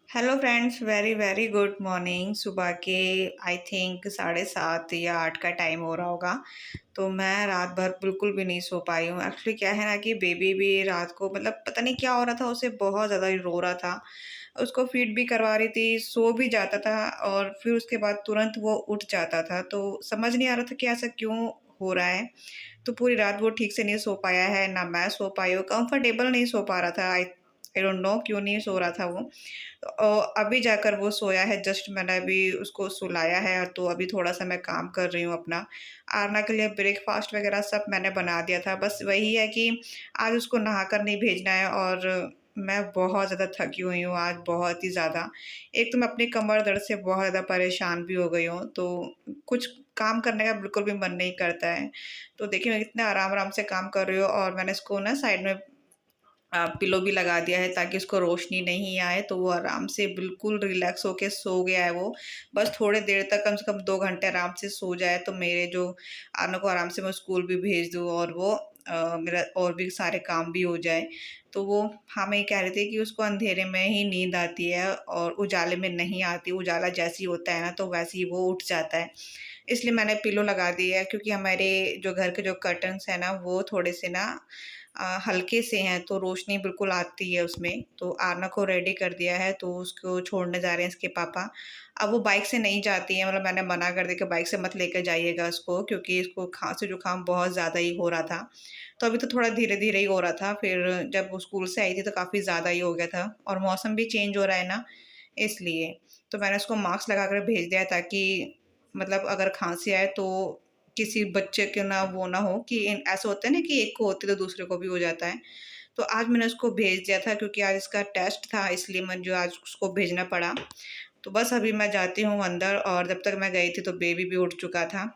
Hello friends, very very good morning. सुबह के I think 7:30 या 8 का टाइम हो रहा होगा। तो मैं रात भर बिल्कुल भी नहीं सो पाई हूँ। एक्चुअली क्या है ना कि बेबी भी रात को मतलब पता नहीं क्या हो रहा था, उसे बहुत ज़्यादा रो रहा था। उसको फीड भी करवा रही थी, सो भी जाता था और फिर उसके बाद तुरंत वो उठ जाता था। तो समझ नहीं आ रहा था कि ऐसा क्यों हो रहा है। तो पूरी रात वो ठीक से नहीं सो पाया है, ना मैं सो पाई हूँ, कंफर्टेबल नहीं सो पा रहा था। आई डोंट नो क्यों नहीं सो रहा था वो। अभी जाकर वो सोया है, जस्ट मैंने अभी उसको सुलाया है, तो अभी थोड़ा-सा मैं काम कर रही हूँ अपना। आरना के लिए ब्रेकफ़ास्ट वग़ैरह सब मैंने बना दिया था, बस वही है कि आज उसको नहाकर नहीं भेजना है और मैं बहुत ज़्यादा थकी हुई हूँ आज, बहुत ही ज़्यादा। एक तो मैं अपनी कमर दर्द से बहुत ज़्यादा परेशान भी हो गई हूँ, तो कुछ काम करने का बिल्कुल भी मन नहीं करता है। तो देखिए, मैं कितने आराम-आराम से काम कर रही हूँ और मैंने इसको ना साइड में पिलो भी लगा दिया है ताकि उसको रोशनी नहीं आए, तो वो आराम से बिल्कुल रिलैक्स होके सो गया है वो। बस थोड़ी देर तक, कम से कम 2 घंटे आराम से सो जाए, तो मेरे जो आना को आराम से मैं स्कूल भी भेज दूँ और वो मेरा और भी सारे काम भी हो जाए। तो वो हाँ, मैं ये कह रही थी कि उसको अंधेरे में ही नींद आती है और उजाले में नहीं आती। उजाला जैसे ही होता है ना, तो वैसे ही वो उठ जाता है। इसलिए मैंने पिलो लगा दी है, क्योंकि हमारे जो घर के जो कर्टन्स हैं ना, वो थोड़े से ना हल्के से हैं, तो रोशनी बिल्कुल आती है उसमें। तो आरना को रेडी कर दिया है, तो उसको छोड़ने जा रहे हैं इसके पापा। अब वो बाइक से नहीं जाती है, मतलब मैंने मना कर दिया कि बाइक से मत लेकर जाइएगा इसको, क्योंकि इसको खाँसी-जुकाम बहुत ज़्यादा ही हो रहा था। तो अभी तो थोड़ा धीरे-धीरे ही हो रहा था, फिर जब वो स्कूल से आई थी तो काफ़ी ज़्यादा ही हो गया था और मौसम भी चेंज हो रहा है ना, इसलिए। तो मैंने उसको मास्क लगाकर भेज दिया है, ताकि मतलब अगर खाँसी आए तो किसी बच्चे के ना वो ना हो कि ऐसा होता है ना कि एक को होती है तो दूसरे को भी हो जाता है। तो आज मैंने उसको भेज दिया था, क्योंकि आज इसका टेस्ट था, इसलिए मुझे आज उसको भेजना पड़ा। तो बस अभी मैं जाती हूँ अंदर, और जब तक मैं गई थी तो बेबी भी उठ चुका था।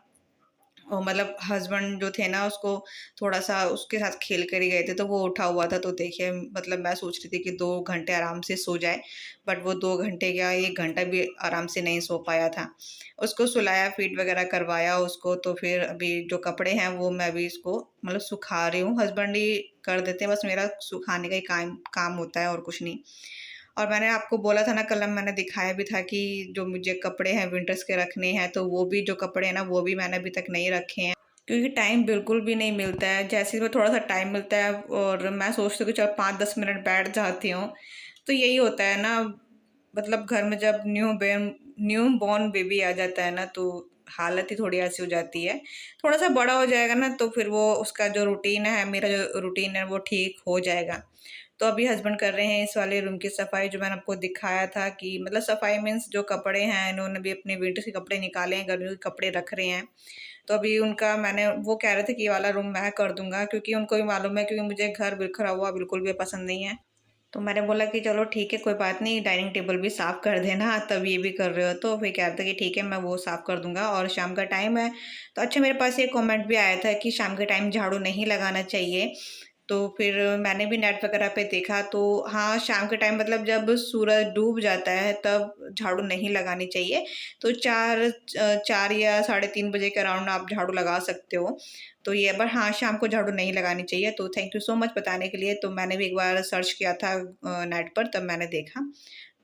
और मतलब हस्बैंड जो थे ना, उसको थोड़ा-सा उसके साथ खेल कर ही गए थे, तो वो उठा हुआ था। तो देखिए, मतलब मैं सोच रही थी कि 2 घंटे आराम से सो जाए, बट वो 2 घंटे क्या, 1 घंटा भी आराम से नहीं सो पाया था। उसको सुलाया, फीड वगैरह करवाया उसको, तो फिर अभी जो कपड़े हैं वो मैं अभी इसको मतलब सुखा रही हूँ। हस्बैंड ही कर देते हैं, बस मेरा सुखाने का ही काम काम होता है और कुछ नहीं। और मैंने आपको बोला था ना, कल मैंने दिखाया भी था कि जो मुझे कपड़े हैं विंटर्स के रखने हैं, तो वो भी जो कपड़े हैं ना, वो भी मैंने अभी तक नहीं रखे हैं। क्योंकि टाइम बिल्कुल भी नहीं मिलता है। जैसे ही मैं थोड़ा-सा टाइम मिलता है और मैं सोचती हूँ कि चलो 5-10 मिनट बैठ जाती हूँ, तो यही होता है ना, मतलब घर में जब न्यू बॉर्न बेबी आ जाता है ना, तो हालत ही थोड़ी ऐसी हो जाती है। थोड़ा-सा बड़ा हो जाएगा ना, तो फिर वो उसका जो रूटीन है, मेरा जो रूटीन है, वो ठीक हो जाएगा। तो अभी हस्बैंड कर रहे हैं इस वाले रूम की सफाई, जो मैंने आपको दिखाया था कि मतलब सफाई मीन्स जो कपड़े हैं, इन्होंने भी अपने विंटर्स के कपड़े निकाले हैं, गर्मियों के कपड़े रख रहे हैं। तो अभी उनका मैंने वो कह रहे थे कि ये वाला रूम मैं कर दूँगा, क्योंकि उनको भी मालूम है, क्योंकि मुझे घर बिखरा हुआ बिल्कुल भी पसंद नहीं है। तो मैंने बोला कि चलो ठीक है, कोई बात नहीं, डाइनिंग टेबल भी साफ़ कर देना, तब ये भी कर रहे हो तो। फिर कह रहे थे कि ठीक है, मैं वो साफ़ कर दूँगा और शाम का टाइम है। तो अच्छा, मेरे पास एक कमेंट भी आया था कि शाम के टाइम झाड़ू नहीं लगाना चाहिए। तो फिर मैंने भी नेट वगैरह पे देखा, तो हाँ, शाम के टाइम मतलब जब सूरज डूब जाता है तब झाड़ू नहीं लगानी चाहिए। तो 4 या साढ़े 3 बजे के अराउंड आप झाड़ू लगा सकते हो। तो ये बट हाँ, शाम को झाड़ू नहीं लगानी चाहिए। तो थैंक यू सो मच बताने के लिए। तो मैंने भी एक बार सर्च किया था नेट पर, तब मैंने देखा।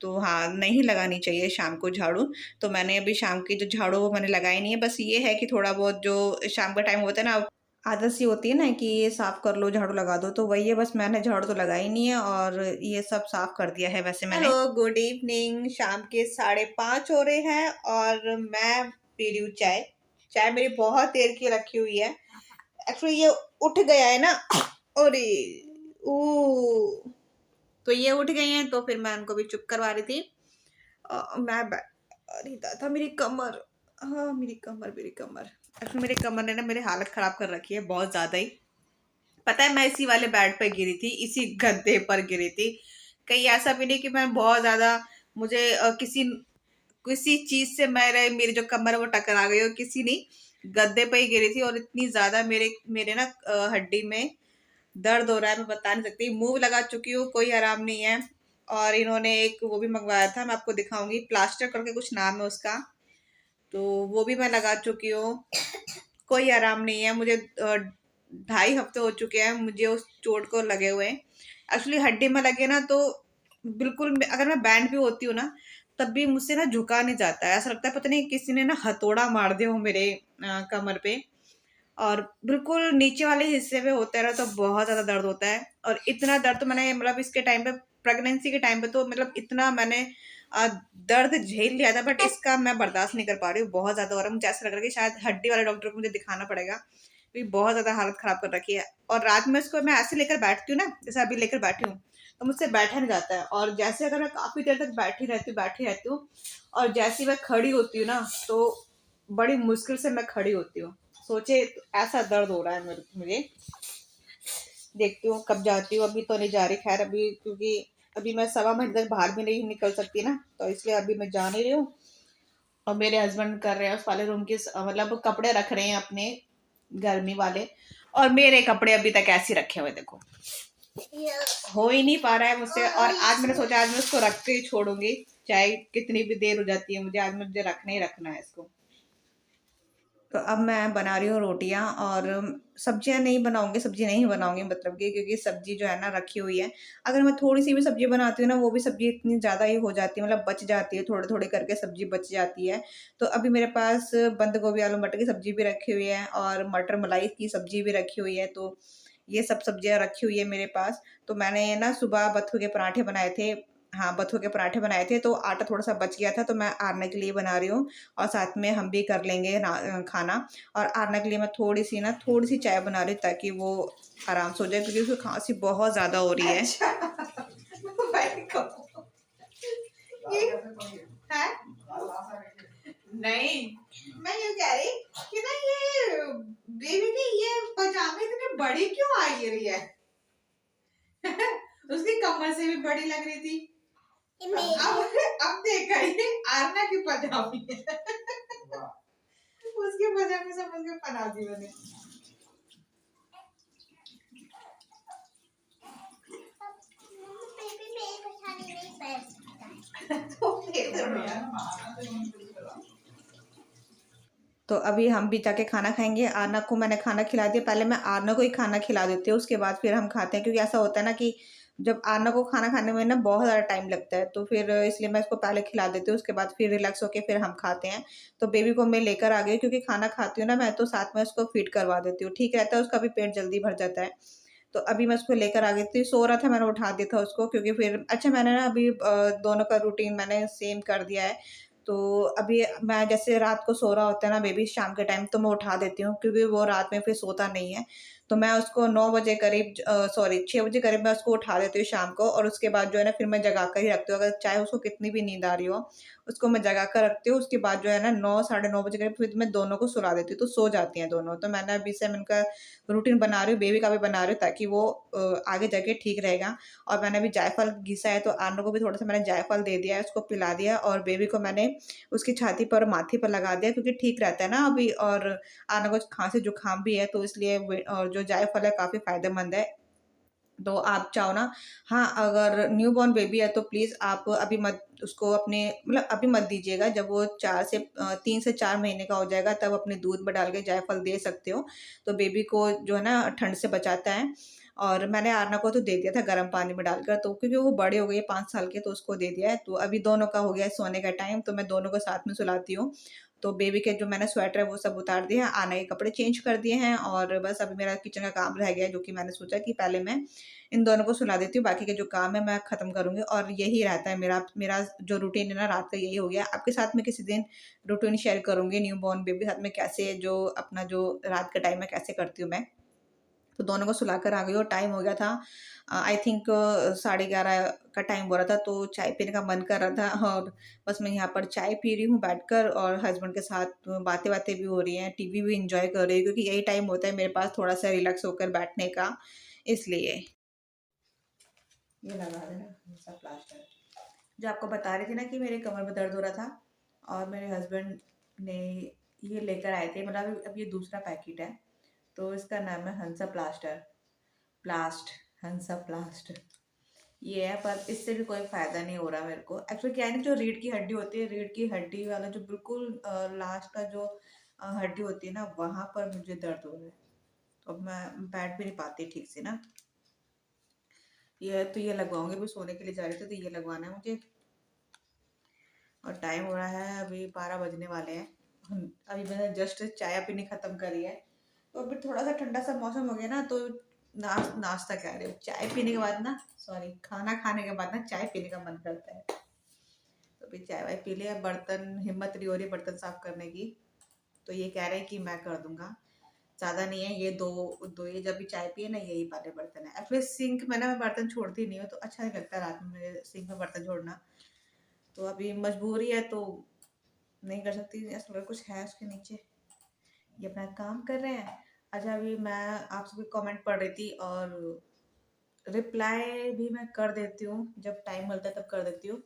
तो हाँ, नहीं लगानी चाहिए शाम को झाड़ू। तो मैंने अभी शाम की जो झाड़ू वो मैंने लगाई नहीं है। बस ये है कि थोड़ा बहुत जो शाम का टाइम होता है ना, आदत सी होती है ना कि ये साफ कर लो, झाड़ू लगा दो, तो वही है। बस मैंने झाड़ू तो लगाई नहीं है और ये सब साफ कर दिया है वैसे मैंने। Hello, good evening. शाम के 5:30 हो रहे हैं और मैं पी रही हूँ चाय। चाय मेरी बहुत देर की रखी हुई है। एक्चुअली ये उठ गया है ना, अरे ओ, तो ये उठ गए हैं, तो फिर मैं उनको भी चुप करवा रही थी। मैं अरे दादा, मेरी कमर, हाँ मेरी कमर, एक्चुअली मेरी कमर ने ना मेरी हालत खराब कर रखी है बहुत ज्यादा ही। पता है, मैं इसी वाले बेड पे गिरी थी, इसी गद्दे पर गिरी थी। कहीं ऐसा भी नहीं कि मैं बहुत ज्यादा, मुझे किसी किसी चीज से मेरी जो कमर है वो टकरा गई हो, किसी नहीं, गद्दे पे ही गिरी थी। और इतनी ज्यादा मेरे मेरे ना हड्डी में दर्द हो रहा है, मैं बता नहीं सकती। मूव लगा चुकी हूँ, कोई आराम नहीं है। और इन्होंने एक वो भी मंगवाया था, मैं आपको दिखाऊंगी, प्लास्टर करके कुछ नाम है उसका, तो वो भी मैं लगा चुकी हूँ। कोई आराम नहीं है मुझे। 2.5 हफ्ते हो चुके हैं मुझे उस चोट को लगे हुए। एक्चुअली हड्डी में लगे ना, तो बिल्कुल अगर मैं बैंड भी होती हूँ ना, तब भी मुझसे ना झुका नहीं जाता है। ऐसा लगता है पता नहीं किसी ने ना हथौड़ा मार दिया हो मेरे कमर पे। और बिल्कुल नीचे वाले हिस्से पे होता है ना, तो बहुत ज्यादा दर्द होता है। और इतना दर्द तो मैंने मतलब इसके टाइम पे, प्रेगनेंसी के टाइम पे तो मतलब इतना मैंने अ, दर्द झेल लिया था, बट इसका मैं बर्दाश्त नहीं कर पा रही हूँ। बहुत ज्यादा हो रहा है, मुझे ऐसा लग रहा है कि शायद हड्डी वाले डॉक्टर को मुझे दिखाना पड़ेगा, क्योंकि बहुत ज्यादा हालत खराब कर रखी है। और रात में इसको मैं ऐसे लेकर बैठती हूँ ना, जैसे अभी लेकर बैठी हूँ, तो मुझसे बैठा नहीं जाता है। और जैसे अगर मैं काफी देर तक बैठी रहती हूँ और जैसे ही मैं खड़ी होती हूँ ना, तो बड़ी मुश्किल से मैं खड़ी होती हूँ। सोचे तो ऐसा दर्द हो रहा है मुझे। देखती हूँ कब जाती हूँ, अभी तो नहीं जा रही खैर, अभी क्योंकि अभी मैं 1.25 महीने तक बाहर भी नहीं निकल सकती ना, तो इसलिए अभी मैं जा नहीं रही हूँ। और मेरे हस्बैंड कर रहे हैं उस वाले रूम के मतलब कपड़े रख रहे हैं अपने, गर्मी वाले। और मेरे कपड़े अभी तक ऐसे ही रखे हुए देखो, हो ही नहीं पा रहा है मुझसे। और आज मैंने सोचा आज मैं उसको रख के ही छोड़ूंगी, चाहे कितनी भी देर हो जाती है मुझे, आज मुझे रखना ही रखना है इसको। तो अब मैं बना रही हूँ रोटियां। और सब्जियां नहीं बनाऊंगी, सब्जी नहीं बनाऊंगी मतलब कि, क्योंकि सब्जी जो है ना रखी हुई है। अगर मैं थोड़ी सी भी सब्जी बनाती हूँ ना, वो भी सब्जी इतनी ज्यादा ही हो जाती है, मतलब बच जाती है, थोड़े थोड़े करके सब्जी बच जाती है। तो अभी मेरे पास बंद गोभी आलू मटर की सब्जी भी रखी हुई है और मटर मलाई की सब्जी भी रखी हुई है। तो ये सब सब्जियां रखी हुई है मेरे पास। तो मैंने ना सुबह बथू के पराठे बनाए थे। हाँ, बथू के पराठे बनाए थे, तो आटा थोड़ा सा बच गया था, तो मैं आरने के लिए बना रही हूँ। और साथ में हम भी कर लेंगे खाना। और आरना के लिए मैं थोड़ी सी चाय बना रही हूँ, ताकि वो आराम से हो जाए, क्योंकि उसको खांसी बहुत ज्यादा हो रही है। अच्छा। ये है? नहीं, मैं ये कह रही कि ना, ये बेबी की ये पजामे इतनी बड़ी क्यों आई रही है? उसकी कमर से भी बड़ी लग रही थी। अब देखा ये आरना की पजामी है। उसके पजामे समझ के बना दी मैंने। तो अभी हम भी जाके खाना खाएंगे। आरना को मैंने खाना खिला दिया, पहले मैं आरना को ही खाना खिला देती हूँ, उसके बाद फिर हम खाते हैं। क्योंकि ऐसा होता है ना कि जब आरना को खाना खाने में ना बहुत ज़्यादा टाइम लगता है, तो फिर इसलिए मैं इसको पहले खिला देती हूँ, उसके बाद फिर रिलैक्स होके फिर हम खाते हैं। तो बेबी को मैं लेकर आ गई, क्योंकि खाना खाती हूँ ना मैं, तो साथ में उसको फीड करवा देती हूँ, ठीक रहता है, उसका भी पेट जल्दी भर जाता है। तो अभी मैं उसको लेकर आ गई थी, सो रहा था, मैंने उठा दिया था उसको, क्योंकि फिर अच्छा मैंने ना अभी दोनों का रूटीन मैंने सेम कर दिया है। तो अभी मैं जैसे रात को सो रहा होता है ना बेबी शाम के टाइम, तो मैं उठा देती हूँ, क्योंकि वो रात में फिर सोता नहीं है। तो मैं उसको 9 बजे करीब, सॉरी 6 बजे करीब मैं उसको उठा देती हूँ शाम को। और उसके बाद जो है ना फिर मैं जगा कर ही रखती हूँ, अगर चाहे उसको कितनी भी नींद आ रही हो, उसको मैं जगा कर रखती हूँ। उसके बाद जो है ना 9 साढ़े 9 बजे करीब फिर मैं दोनों को सुला देती हूँ, तो सो जाती हैं दोनों। तो मैंने अभी से मैं उनका रूटीन बना रही हूँ, बेबी का भी बना रही हूँ, ताकि वो आगे जाके ठीक रहेगा। और मैंने अभी जायफल घिसा है, तो आर्नो को भी थोड़ा सा मैंने जायफल दे दिया है, उसको पिला दिया है। और बेबी को मैंने उसकी छाती पर और माथे पर लगा दिया, क्योंकि ठीक रहता है ना अभी। और आर्नो को खांसी जुकाम भी है, तो इसलिए और जो जायफल है काफी फायदेमंद है। तो आप चाहो ना, हाँ, अगर न्यूबॉर्न बेबी है तो प्लीज़ आप अभी मत उसको अपने मतलब अभी मत दीजिएगा। जब वो 3 से 4 महीने का हो जाएगा, तब अपने दूध में डाल के जायफल दे सकते हो। तो बेबी को जो है ना ठंड से बचाता है। और मैंने आरना को तो दे दिया था गर्म पानी में डालकर, तो क्योंकि वो बड़े हो गए 5 साल के, तो उसको दे दिया है। तो अभी दोनों का हो गया है सोने का टाइम, तो मैं दोनों को साथ में सुलाती हूँ। तो बेबी के जो मैंने स्वेटर है वो सब उतार दिए हैं, आना के कपड़े चेंज कर दिए हैं, और बस अभी मेरा किचन का काम रह गया है, जो कि मैंने सोचा कि पहले मैं इन दोनों को सुला देती हूँ, बाकी के जो काम है मैं खत्म करूँगी। और यही रहता है मेरा मेरा जो रूटीन है ना रात का, यही हो गया। आपके साथ में किसी दिन रूटीन शेयर करूँगी न्यूबॉर्न बेबी के साथ में, कैसे जो अपना जो रात का टाइम है कैसे करती हूँ मैं। तो दोनों को सुलाकर आ गई और टाइम हो गया था, आई थिंक 11:30 का टाइम हो रहा था, तो चाय पीने का मन कर रहा था। और बस मैं यहाँ पर चाय पी रही हूँ बैठकर, और हस्बैंड के साथ बातें बातें भी हो रही हैं, टीवी भी इंजॉय कर रही हूँ, क्योंकि यही टाइम होता है मेरे पास थोड़ा सा रिलैक्स होकर बैठने का, इसलिए। ये लगा देना सब प्लास्टर। जो आपको बता रही थी ना कि मेरे कमर में दर्द हो रहा था, और मेरे हस्बैंड ने ये लेकर आए थे, मतलब अब ये दूसरा पैकेट है। तो इसका नाम है हंसा प्लास्टर, प्लास्ट, हंसा प्लास्ट। ये है, पर इससे भी कोई फायदा नहीं हो रहा मेरे को। एक्चुअली क्या है ना, जो रीढ़ की हड्डी होती है, रीढ़ की हड्डी वाला जो बिल्कुल लास्ट का जो हड्डी होती है ना, वहां पर मुझे दर्द हो रहा है। तो अब मैं बैठ भी नहीं पाती ठीक से ना। ये लगवाऊंगी, अभी सोने के लिए जा रही थी तो ये लगवाना है मुझे। और टाइम हो रहा है अभी 12 बजने वाले हैं। अभी मैंने जस्ट चाय पीनी खत्म करी है। तो अभी थोड़ा सा ठंडा सा मौसम हो गया ना, तो नाश्ता कह रहे हो, चाय पीने के बाद ना, सॉरी, खाना खाने के बाद ना चाय पीने का मन करता है। तो अभी चाय वाय पी लिया, बर्तन हिम्मत नहीं हो रही बर्तन साफ करने की। तो ये कह रहे हैं कि मैं कर दूंगा, ज्यादा नहीं है, ये दो दो ये जब भी चाय पिए ना यही वाले बर्तन है। एक्चुअली सिंक में ना मैं बर्तन छोड़ती नहीं हूँ, तो अच्छा नहीं लगता रात में मेरे सिंक में बर्तन छोड़ना। तो अभी मजबूरी है तो नहीं कर सकती, ऐसा कुछ है उसके नीचे, ये अपना काम कर रहे हैं। अच्छा, अभी मैं आप सभी कमेंट पढ़ रही थी और रिप्लाई भी मैं कर देती हूँ, जब टाइम मिलता है तब कर देती हूँ।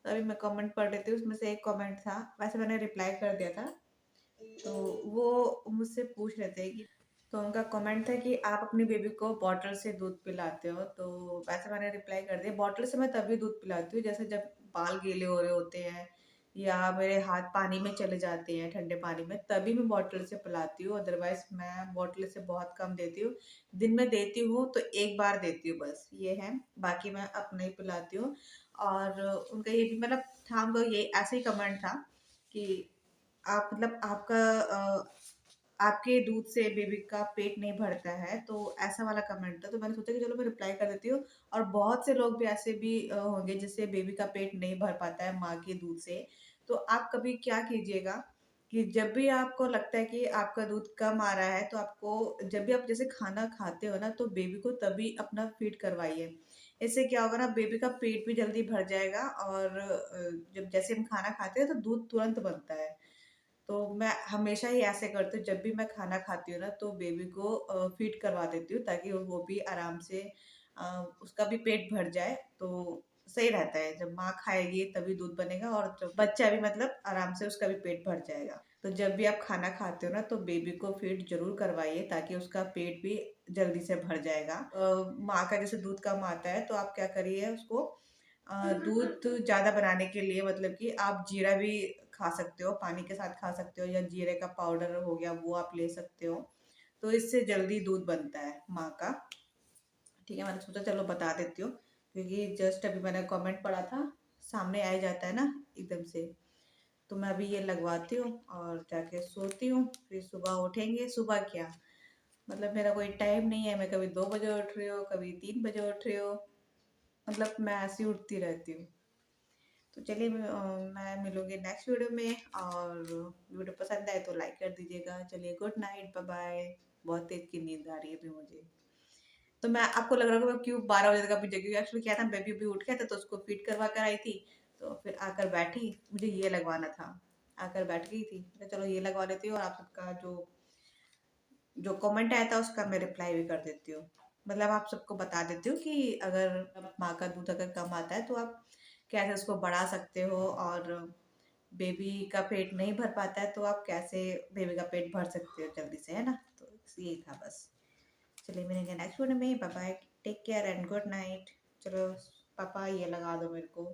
तो अभी मैं कमेंट पढ़ रही थी, उसमें से एक कमेंट था, वैसे मैंने रिप्लाई कर दिया था। तो वो मुझसे पूछ रहे थे कि, तो उनका कमेंट था कि आप अपनी बेबी को बॉटल से दूध पिलाते हो। तो वैसे मैंने रिप्लाई कर दिया, बॉटल से मैं तभी दूध पिलाती हूँ जैसे जब बाल गीले हो रहे होते हैं या मेरे हाथ पानी में चले जाते हैं ठंडे पानी में, तभी मैं बॉटल से पिलाती हूँ। अदरवाइज मैं बॉटल से बहुत कम देती हूँ। दिन में देती हूँ तो एक बार देती हूँ बस, ये है, बाकी मैं अपने ही पिलाती हूँ। और उनका ये भी मतलब था, उनका ये ऐसे ही कमेंट था कि आप मतलब आपके दूध से बेबी का पेट नहीं भरता है, तो ऐसा वाला कमेंट था। तो मैंने सोचा कि चलो मैं रिप्लाई कर देती हूँ। और बहुत से लोग भी ऐसे भी होंगे जिससे बेबी का पेट नहीं भर पाता है माँ के दूध से। तो आप कभी क्या कीजिएगा कि जब भी आपको लगता है कि आपका दूध कम आ रहा है, तो आपको जब भी आप जैसे खाना खाते हो ना, तो बेबी को तभी अपना फीड करवाइए। इससे क्या होगा ना, बेबी का पेट भी जल्दी भर जाएगा। और जब जैसे हम खाना खाते हैं तो दूध तुरंत बनता है। तो मैं हमेशा ही ऐसे करती हूँ, जब भी मैं खाना खाती हूँ ना तो बेबी को फीड करवा देती हूँ, ताकि वो भी आराम से उसका भी पेट भर जाए। तो सही रहता है, जब माँ खाएगी तभी दूध बनेगा, और जब बच्चा भी मतलब आराम से उसका भी पेट भर जाएगा। तो जब भी आप खाना खाते हो ना तो बेबी को फीड जरूर करवाइए, ताकि उसका पेट भी जल्दी से भर जाएगा। माँ का जैसे दूध कम आता है तो आप क्या करिए, उसको दूध ज़्यादा बनाने के लिए मतलब कि आप जीरा भी खा सकते हो, पानी के साथ खा सकते हो, या जीरे का पाउडर हो गया वो आप ले सकते हो। तो इससे जल्दी दूध बनता है माँ का। ठीक है, मैंने सोचा चलो बता देती हूँ, क्योंकि जस्ट अभी मैंने कमेंट पढ़ा था, सामने आ जाता है ना एकदम से। तो मैं अभी ये लगवाती हूँ और जाके सोती हूँ, फिर सुबह उठेंगे। सुबह क्या मतलब मेरा कोई टाइम नहीं है, मैं कभी 2 बजे उठ रही हूँ, कभी 3 बजे उठ रही हूँ, मतलब मैं ऐसी उठती रहती हूँ। तो चलिए मैं मिलूंगी नेक्स्ट वीडियो में। और वीडियो पसंद आए तो लाइक कर दीजिएगा। चलिए, गुड नाइट, बाय बाय। बहुत तेज की नींद आ रही है अभी मुझे। तो मैं आपको लग रहा होगा मैं क्यों 12 बजे तक अभी जगी। एक्चुअली क्या था, बेबी भी उठ गया था तो उसको फीड करवा कर आई थी। तो फिर आकर बैठी, मुझे ये लगवाना था, आकर बैठ गई थी, तो चलो ये लगवा लेती हूँ। और आप सबका जो जो कमेंट आया था उसका मैं रिप्लाई भी कर देती हूँ। मतलब आप सबको बता देती हूँ कि अगर माँ का दूध अगर कम आता है तो आप कैसे उसको बढ़ा सकते हो, और बेबी का पेट नहीं भर पाता है तो आप कैसे बेबी का पेट भर सकते हो जल्दी से, है ना। तो यही था बस। चलिए मिलेंगे नेक्स्ट वीडियो में, bye bye, take care and good night. चलो पापा ये लगा दो मेरे को।